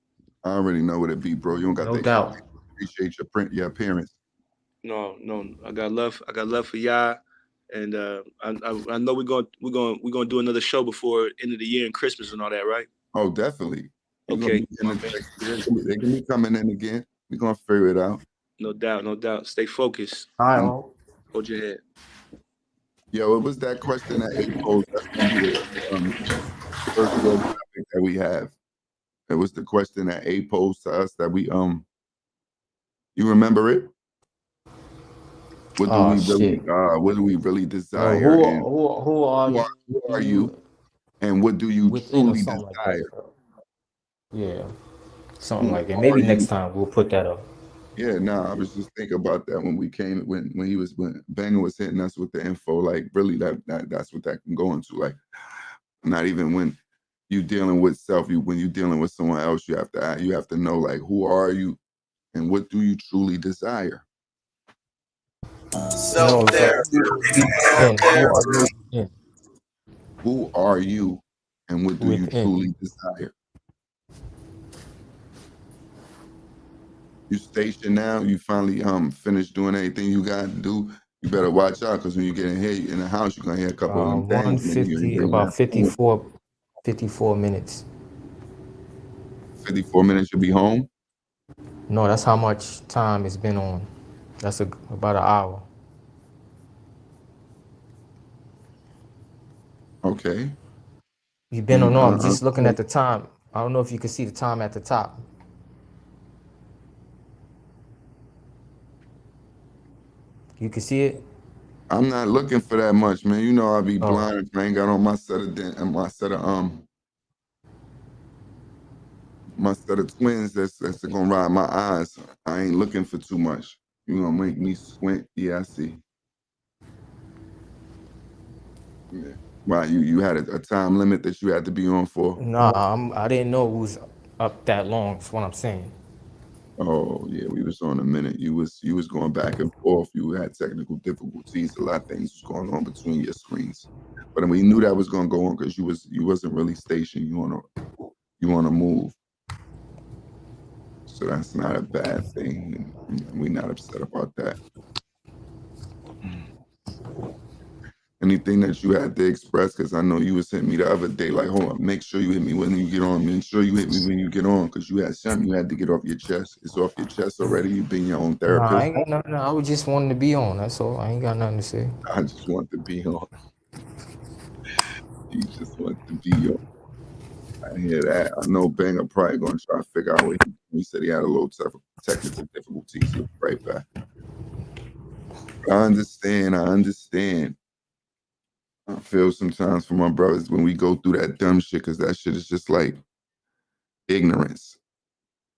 I already know what it be, bro. You don't got No doubt. Appreciate your appearance. No, I got love for y'all, and I know we're gonna do another show before end of the year and Christmas and all that, right? Oh, definitely. Okay. They can be coming in again. We're gonna figure it out. No doubt. Stay focused. All right. Hold your head. Yo, it was that question that A posed. That's gonna be the first little topic that we have. It was the question that A posed to us that we you remember it? What do we really desire? Who are you? And what do you truly desire? Yeah, something like that. Maybe next time we'll put that up. Yeah, I was just thinking about that when Banger was hitting us with the info. Like, really, that's what that can go into. Like, not even when you dealing with self, when you dealing with someone else, you have to know, like, who are you and what do you truly desire? Who are you and what do you truly desire? You stationed now, you finally finished doing everything you got to do. You better watch out, because when you get in here in the house, you're gonna hear a couple of them things. 150, about 54. 54 minutes. 54 minutes, you'll be home? No, that's how much time it's been on. That's about an hour. Okay. You've been on. No, I'm just looking So at the time. I don't know if you can see the time at the top. You can see it. I'm not looking for that much, man. You know I'll be Oh, blind if I ain't got on my set of my set of twins that's gonna ride my eyes. I ain't looking for too much. You gonna make me squint? Yeah, I see. Yeah. Wow, you had a time limit that you had to be on for? nah, I didn't know it was up that long. That's what I'm saying. Oh yeah, we was on a minute. You was going back and forth. You had technical difficulties. A lot of things was going on between your screens, but we knew that was gonna go on because you wasn't really stationed. You on a move, so that's not a bad thing. And we're not upset about that. Anything that you had to express, because I know you was hitting me the other day, like, hold on, make sure you hit me when you get on. Make sure you hit me when you get on, because you had something you had to get off your chest. It's off your chest already. You've been your own Nah, I therapist. ain't got nothing. I was just wanting to be on. That's all. I ain't got nothing to say. I just want to be on. You just want to be on. I hear that. I know Banger probably going to try to figure out what he said he had a little technical difficulties. He'll be right back. I understand. I feel sometimes for my brothers when we go through that dumb shit, because that shit is just like ignorance.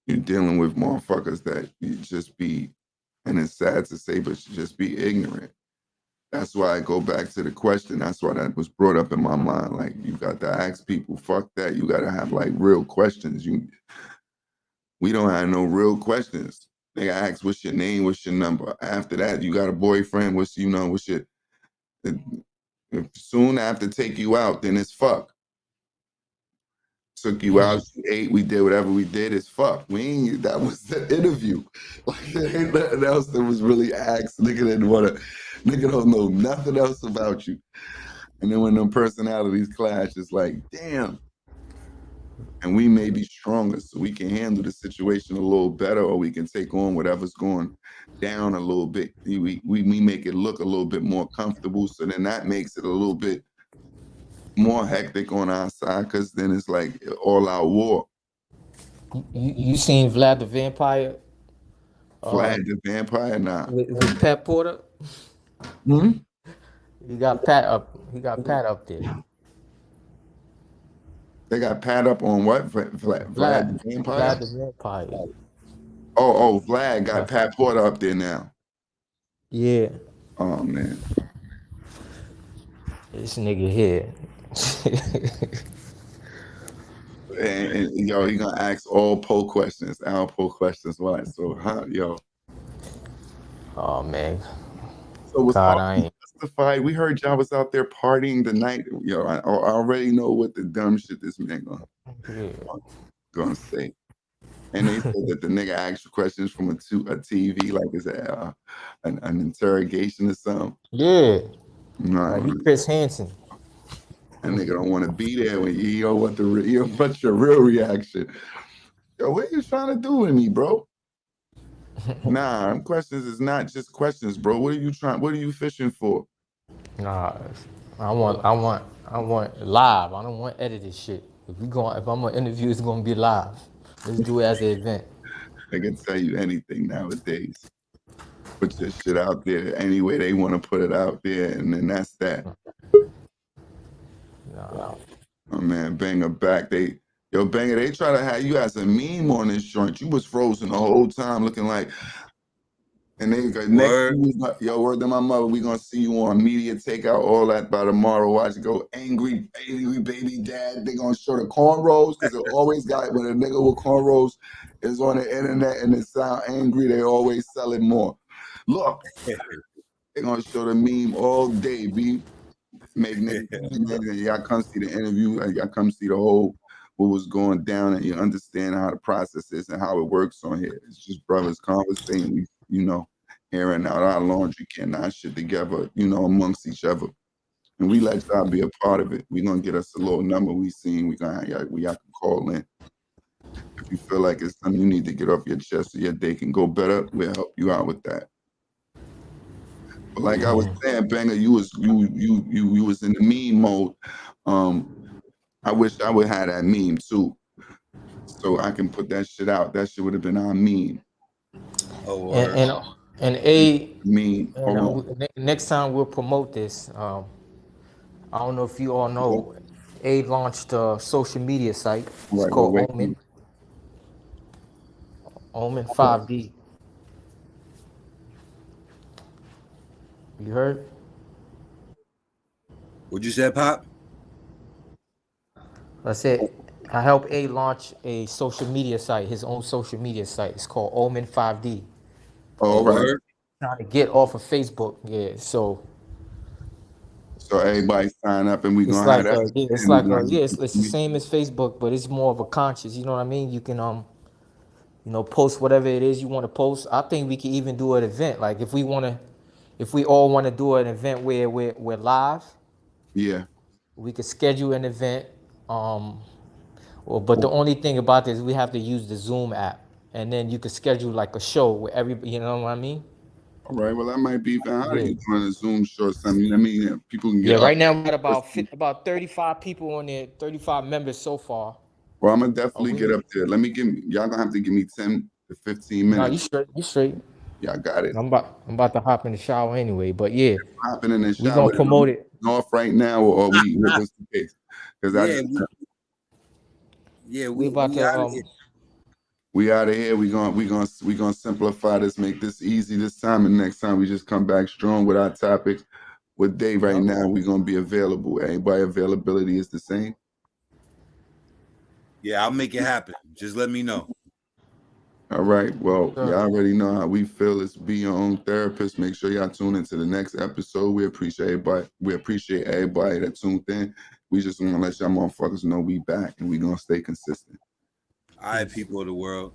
You're dealing with motherfuckers that you just be, and it's sad to say, but you just be ignorant. That's why I go back to the question. That's why that was brought up in my mind. Like, you got to ask people, fuck that. You got to have like real questions. We don't have no real questions. They ask, what's your name? What's your number? After that, you got a boyfriend? What's your, if soon after take you out, then it's fuck. Took you out, you ate, we did whatever we did, it's fuck. That was the interview. Like, there ain't nothing else that was really asked. Nigga don't know nothing else about you. And then when them personalities clash, it's like, damn. And we may be stronger, so we can handle the situation a little better, or we can take on whatever's going down a little bit. We make it look a little bit more comfortable, so then that makes it a little bit more hectic on our side, because then it's like all out war. You seen Vlad the Vampire? Vlad the Vampire? Nah. With Pat Porter? Hmm? He got Pat up. He got Pat up there. They got Pat up on what? Vlad the Vampire? Vlad the Vampire. Oh, Vlad got Pat Porter up there now. Yeah. Oh, man. This nigga here. And yo, he gonna ask all poll questions, our poll questions. Why? So, yo. Oh, man. So was God, all I ain't. justified? We heard y'all was out there partying the night. Yo, I already know what the dumb shit this man gonna say. And they said that the nigga asked you questions from a TV, like is it an interrogation or something? Yeah. No, He Chris Hansen. that nigga don't want to be there when you know what what's your real reaction. Yo, what you trying to do with me, bro? Nah, questions is not just questions, bro. What are you fishing for? Nah, I want live. I don't want edited shit. If I'm gonna interview, it's gonna be live. Let's do it as an event. They can tell you anything nowadays. Put your shit out there any way they want to put it out there, and then that's that. Nah. Oh man, Banger back. Banger, they try to have you as a meme on this joint. You was frozen the whole time looking like, and they go, next week, word to my mother, we gonna see you on media takeout, all that by tomorrow. Watch it go, angry baby dad. They gonna show the cornrows, because it always got, when a nigga with cornrows is on the internet and it sound angry, they always sell it more. Look, they gonna show the meme all day, B. Make niggas, y'all come see the interview, y'all come see the whole what was going down, and you understand how the process is and how it works on here. It's just brothers conversating, airing out our laundry can, our shit together, amongst each other. and we let y'all be a part of it. We're gonna get us a little number we seen. We y'all can call in. If you feel like it's something you need to get off your chest so your day can go better, we'll help you out with that. But like I was saying, Banger, you was in the meme mode. I wish I would have that meme too, so I can put that shit out. That shit would have been our meme. Oh, word. And A, Meme. next time we'll promote this. I don't know if you all know, A launched a social media site. It's Right. called Well, wait. Omen. Omen 5D. You heard? What'd you say, Pop? I said I helped A launch a social media site, his own social media site. It's called Omen 5D. Oh, all right. Word. Trying to get off of Facebook. Yeah, so everybody sign up and we it's gonna like have that. it's the same as Facebook, but it's more of a conscious. You know what I mean? You can post whatever it is you want to post. I think we can even do an event. Like if we all want to do an event where we're live, Yeah. we could schedule an event. But the only thing about this, we have to use the Zoom app, and then you could schedule like a show where everybody, you know what I mean? All right. Well, that might be even harder. Yeah. You doing a Zoom show or something. I mean, people can get Yeah, up. right now we got about 35 people on there, 35 members so far. Well, I'm gonna definitely get up there. Y'all gonna have to give me 10 to 15 No, minutes. you straight. Y'all got it. I'm about to hop in the shower anyway, but yeah, Hopping in the we shower. gonna promote it. Off right now, or what's the case? Because We about to we out of here. We gonna simplify this, make this easy this time, and next time we just come back strong with our topics. What day right now we gonna be available? Everybody availability is the same. Yeah, I'll make it happen. Just let me know. All right. Well, y'all already know how we feel. It's Be Your Own Therapist. Make sure y'all tune into the next episode. We appreciate everybody that tuned in. We just want to let y'all motherfuckers know we back and we gonna stay consistent. All right, people of the world.